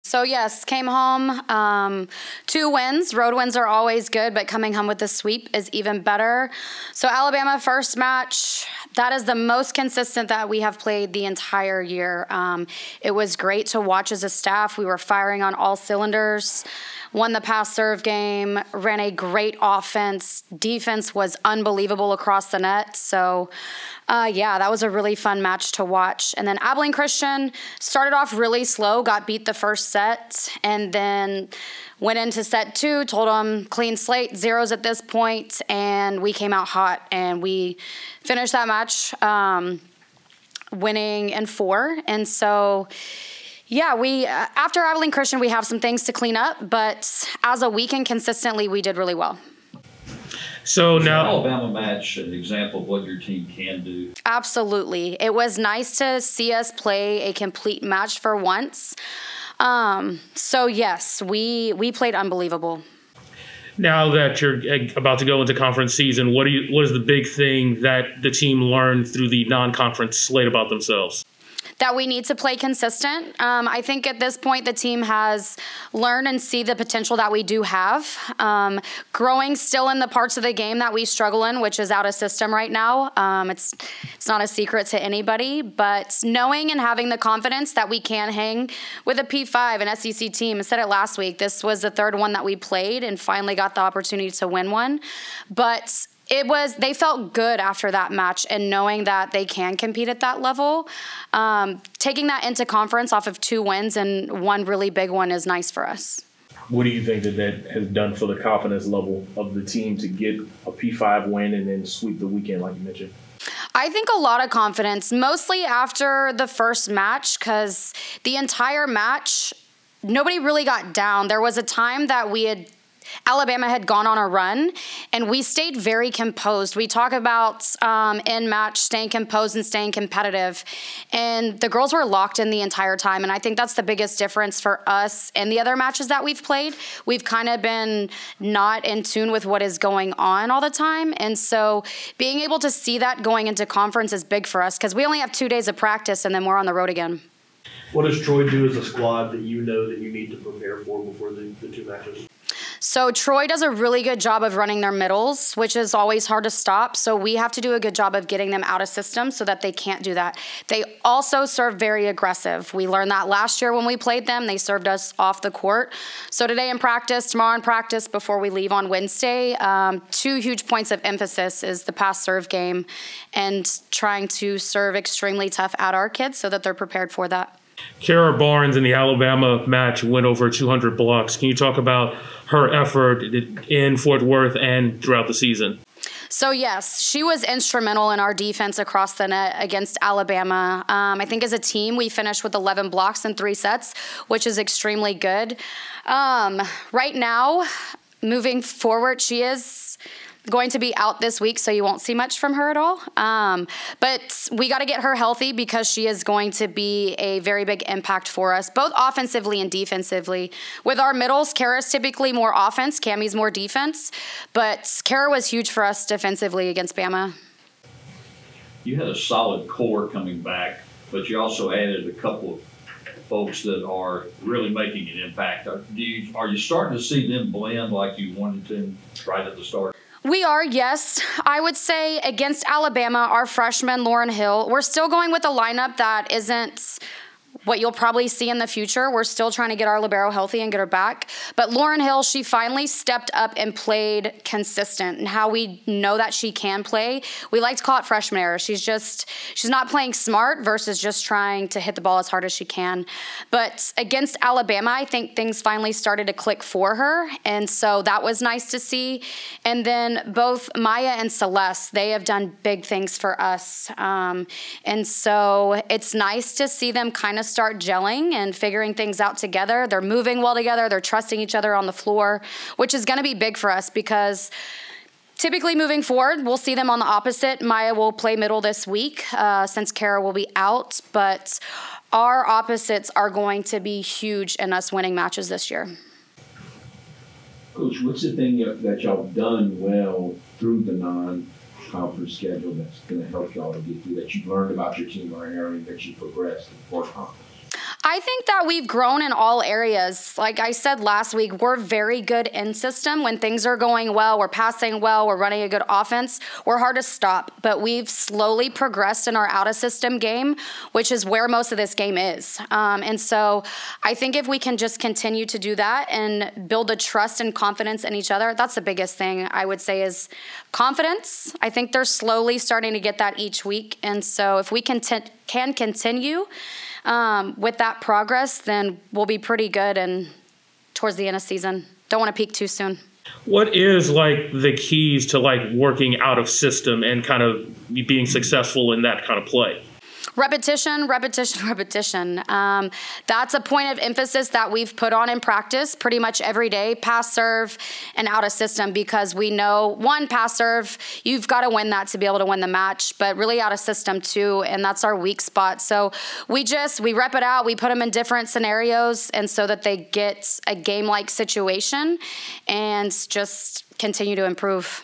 So yes, came home, 2 wins. Road wins are always good, but coming home with the sweep is even better. So Alabama first match, that is the most consistent that we have played the entire year. It was great to watch as a staff. We were firing on all cylinders. Won the pass serve game, ran a great offense. Defense was unbelievable across the net. So, yeah, that was a really fun match to watch. And then Abilene Christian started off really slow, got beat the first set, and then went into set 2, told them clean slate, zeros at this point, and we came out hot. And we finished that match winning in 4. And so... yeah, after Abilene Christian, we have some things to clean up, but as a weekend consistently, we did really well. So now, Alabama match, an example of what your team can do. Absolutely. It was nice to see us play a complete match for once. So yes, we played unbelievable. now that you're about to go into conference season, what is the big thing that the team learned through the non-conference slate about themselves? That we need to play consistent. I think at this point the team has learned and see the potential that we do have. Growing still in the parts of the game that we struggle in, which is out of system right now. It's not a secret to anybody, but knowing and having the confidence that we can hang with a P5 and SEC team. I said it last week. This was the third one that we played and finally got the opportunity to win one. But they felt good after that match and knowing that they can compete at that level. Taking that into conference off of 2 wins and one really big one is nice for us. What do you think that has done for the confidence level of the team to get a P5 win and then sweep the weekend like you mentioned? I think a lot of confidence, mostly after the first match, because the entire match, nobody really got down. There was a time that Alabama had gone on a run, and we stayed very composed. We talk about in match staying composed and staying competitive, and the girls were locked in the entire time, and I think that's the biggest difference for us in the other matches that we've played. We've kind of been not in tune with what is going on all the time, and so being able to see that going into conference is big for us because we only have 2 days of practice, and then we're on the road again. What does Troy do as a squad that you know that you need to prepare for before the 2 matches? So Troy does a really good job of running their middles, which is always hard to stop. So we have to do a good job of getting them out of system so that they can't do that. They also serve very aggressive. We learned that last year when we played them. They served us off the court. So today in practice, tomorrow in practice, before we leave on Wednesday, 2 huge points of emphasis is the pass serve game and trying to serve extremely tough at our kids so that they're prepared for that. Kara Barnes in the Alabama match went over 200 blocks. Can you talk about her effort in Fort Worth and throughout the season? So, yes, she was instrumental in our defense across the net against Alabama. I think as a team, we finished with 11 blocks in 3 sets, which is extremely good. Right now, moving forward, she is going to be out this week, so you won't see much from her at all. But we got to get her healthy because she is going to be a very big impact for us, both offensively and defensively. With our middles, Kara's typically more offense, Cammie's more defense, but Kara was huge for us defensively against Bama. You had a solid core coming back, but you also added a couple of folks that are really making an impact. Are you starting to see them blend like you wanted to right at the start? We are, yes. I would say against Alabama, our freshman, Lauren Hill, we're still going with a lineup that isn't what you'll probably see in the future. We're still trying to get our libero healthy and get her back. But Lauren Hill, she finally stepped up and played consistent. And how we know that she can play, we like to call it freshman error. She's not playing smart versus just trying to hit the ball as hard as she can. But against Alabama, I think things finally started to click for her. And so that was nice to see. And then both Maya and Celeste, they have done big things for us. And so it's nice to see them kind of start gelling and figuring things out together. They're moving well together. They're trusting each other on the floor, which is going to be big for us because typically moving forward, we'll see them on the opposite. Maya will play middle this week since Kara will be out, but our opposites are going to be huge in us winning matches this year. Coach, what's the thing that y'all done well through the non-conference schedule that's going to help y'all to get through that you've learned about your team or an area that you progressed in for conference? I think that we've grown in all areas. Like I said last week, we're very good in system. When things are going well, we're passing well, we're running a good offense, we're hard to stop. But we've slowly progressed in our out-of-system game, which is where most of this game is. And so I think if we can just continue to do that and build a trust and confidence in each other, that's the biggest thing I would say is confidence. I think they're slowly starting to get that each week. And so if we can continue with that progress, then we'll be pretty good and towards the end of season. Don't want to peak too soon. What is like the keys to like working out of system and kind of being successful in that kind of play? Repetition, repetition, repetition. That's a point of emphasis that we've put on in practice pretty much every day, pass, serve, and out of system, because we know, one, pass, serve, you've got to win that to be able to win the match, but really out of system too, and that's our weak spot. So we rep it out, we put them in different scenarios, and so that they get a game-like situation and just continue to improve.